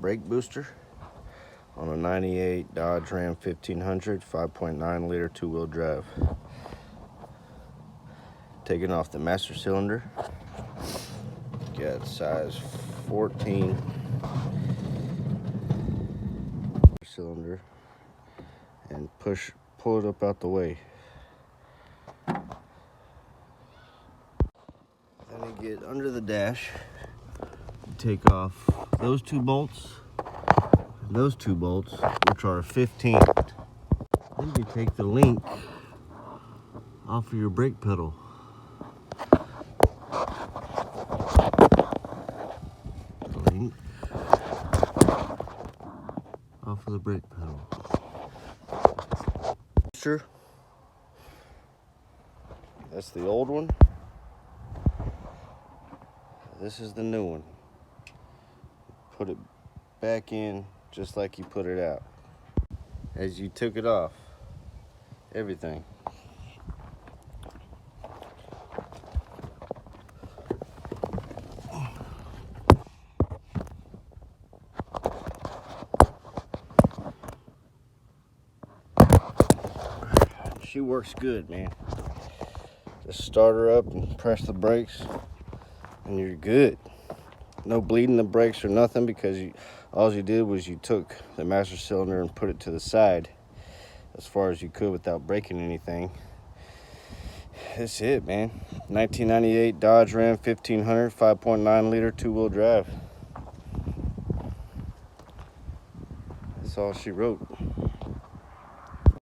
brake booster on a 98 Dodge Ram 1500 5.9 liter two-wheel drive. Taking off the master cylinder. Got size 14 cylinder and pull it up out the way. Then you get under the dash, take off those two bolts and those two bolts, which are 15. Then you take the link off of your brake pedal. The link off of the brake pedal. That's the old one. This is the new one. Put it back in just like you put it out. As you took it off, everything. She works good, man. Just start her up and press the brakes and you're good. No bleeding the brakes or nothing, because all you did was you took the master cylinder and put it to the side as far as you could without breaking anything. That's it, man. 1998 Dodge Ram 1500 5.9 liter two-wheel drive. That's all she wrote.